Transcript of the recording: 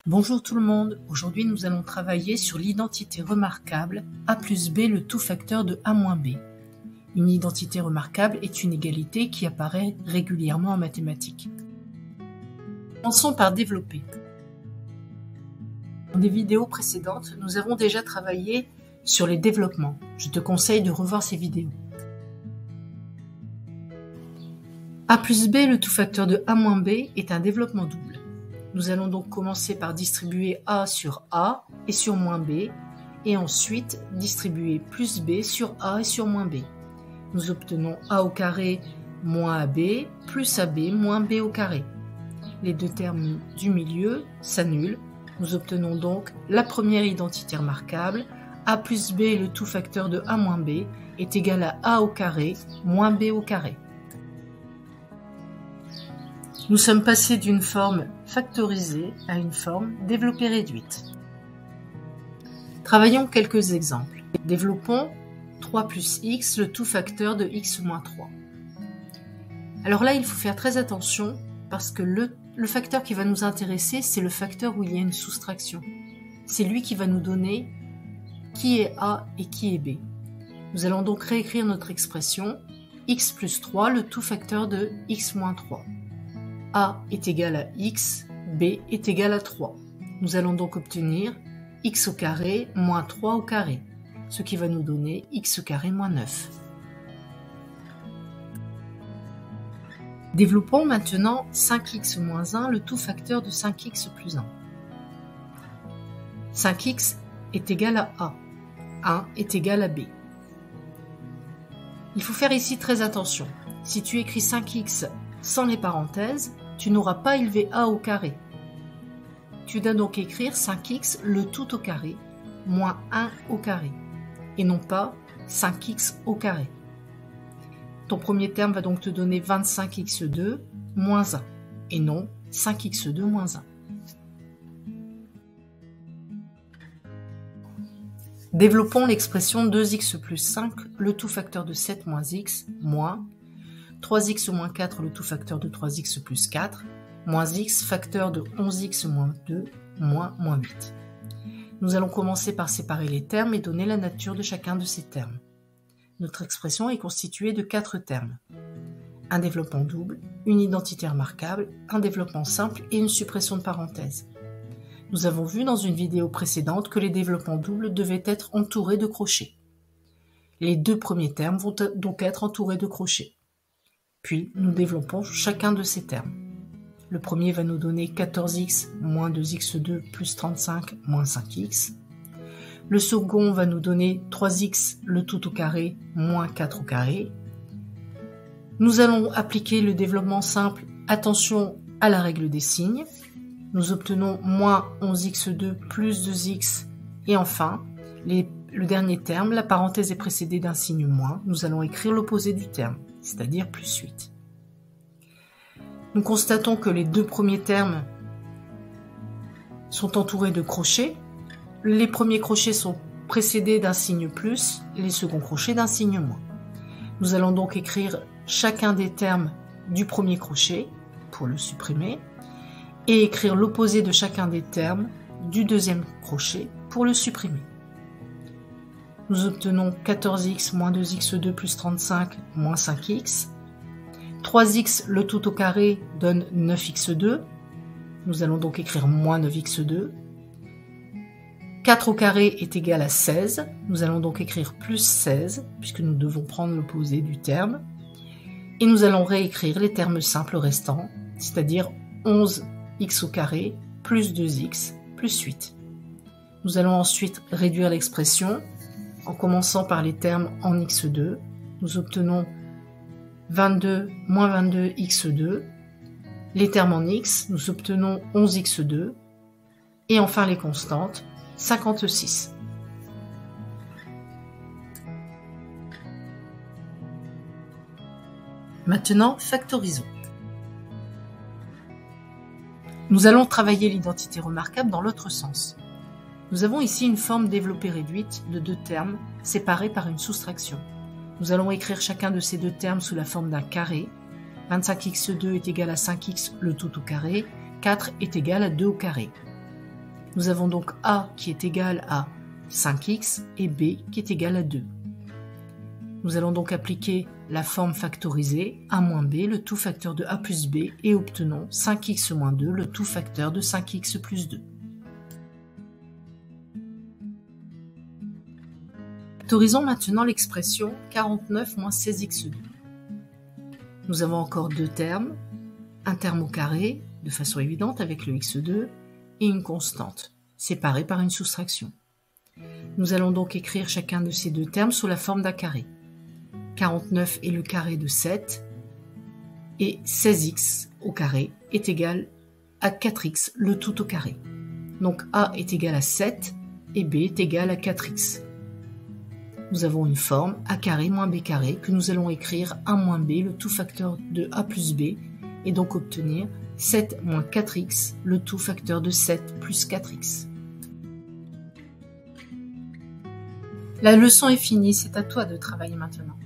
Bonjour tout le monde, aujourd'hui nous allons travailler sur l'identité remarquable A plus B le tout facteur de A moins B. Une identité remarquable est une égalité qui apparaît régulièrement en mathématiques. Commençons par développer. Dans des vidéos précédentes, nous avons déjà travaillé sur les développements. Je te conseille de revoir ces vidéos. A plus B le tout facteur de A moins B est un développement double. Nous allons donc commencer par distribuer A sur A et sur moins B, et ensuite distribuer plus B sur A et sur moins B. Nous obtenons A au carré moins AB plus AB moins B au carré. Les deux termes du milieu s'annulent. Nous obtenons donc la première identité remarquable. A plus B le tout facteur de A moins B est égal à A au carré moins B au carré. Nous sommes passés d'une forme factorisée à une forme développée réduite. Travaillons quelques exemples. Développons 3 plus x le tout facteur de x moins 3. Alors là, il faut faire très attention parce que le facteur qui va nous intéresser, c'est le facteur où il y a une soustraction. C'est lui qui va nous donner qui est A et qui est B. Nous allons donc réécrire notre expression x plus 3 le tout facteur de x moins 3. A est égal à x, B est égal à 3. Nous allons donc obtenir x au carré moins 3 au carré, ce qui va nous donner x au carré moins 9. Développons maintenant 5x moins 1 le tout facteur de 5x plus 1. 5x est égal à A, 1 est égal à B. Il faut faire ici très attention. Si tu écris 5x sans les parenthèses, tu n'auras pas élevé A au carré. Tu dois donc écrire 5x le tout au carré moins 1 au carré et non pas 5x au carré. Ton premier terme va donc te donner 25x2 moins 1 et non 5x2 moins 1. Développons l'expression 2x plus 5 le tout facteur de 7 moins x moins 3x moins 4 le tout facteur de 3x plus 4, moins x facteur de 11x moins 2, moins 8. Nous allons commencer par séparer les termes et donner la nature de chacun de ces termes. Notre expression est constituée de 4 termes. Un développement double, une identité remarquable, un développement simple et une suppression de parenthèses. Nous avons vu dans une vidéo précédente que les développements doubles devaient être entourés de crochets. Les deux premiers termes vont donc être entourés de crochets. Puis, nous développons chacun de ces termes. Le premier va nous donner 14x moins 2x2 plus 35 moins 5x. Le second va nous donner 3x le tout au carré moins 4 au carré. Nous allons appliquer le développement simple. Attention à la règle des signes. Nous obtenons moins 11x2 plus 2x. Et enfin, le dernier terme, la parenthèse est précédée d'un signe moins. Nous allons écrire l'opposé du terme, c'est-à-dire plus 8. Nous constatons que les deux premiers termes sont entourés de crochets. Les premiers crochets sont précédés d'un signe plus, les seconds crochets d'un signe moins. Nous allons donc écrire chacun des termes du premier crochet pour le supprimer et écrire l'opposé de chacun des termes du deuxième crochet pour le supprimer. Nous obtenons 14x moins 2x2 plus 35 moins 5x. 3x le tout au carré donne 9x2. Nous allons donc écrire moins 9x2. 4 au carré est égal à 16. Nous allons donc écrire plus 16, puisque nous devons prendre l'opposé du terme. Et nous allons réécrire les termes simples restants, c'est-à-dire 11x au carré plus 2x plus 8. Nous allons ensuite réduire l'expression. En commençant par les termes en x2, nous obtenons 22 moins 22x2. Les termes en x, nous obtenons 11x2. Et enfin les constantes, 56. Maintenant, factorisons. Nous allons travailler l'identité remarquable dans l'autre sens. Nous avons ici une forme développée réduite de deux termes séparés par une soustraction. Nous allons écrire chacun de ces deux termes sous la forme d'un carré. 25x2 est égal à 5x le tout au carré, 4 est égal à 2 au carré. Nous avons donc A qui est égal à 5x et B qui est égal à 2. Nous allons donc appliquer la forme factorisée A moins B, le tout facteur de A plus B, et obtenons 5x moins 2, le tout facteur de 5x plus 2. Factorisons maintenant l'expression 49 moins 16x2. Nous avons encore deux termes, un terme au carré, de façon évidente avec le x2, et une constante, séparée par une soustraction. Nous allons donc écrire chacun de ces deux termes sous la forme d'un carré. 49 est le carré de 7, et 16x au carré est égal à 4x, le tout au carré. Donc A est égal à 7, et B est égal à 4x. Nous avons une forme A carré moins B carré que nous allons écrire A moins B, le tout facteur de A plus B, et donc obtenir 7 moins 4x, le tout facteur de 7 plus 4x. La leçon est finie, c'est à toi de travailler maintenant.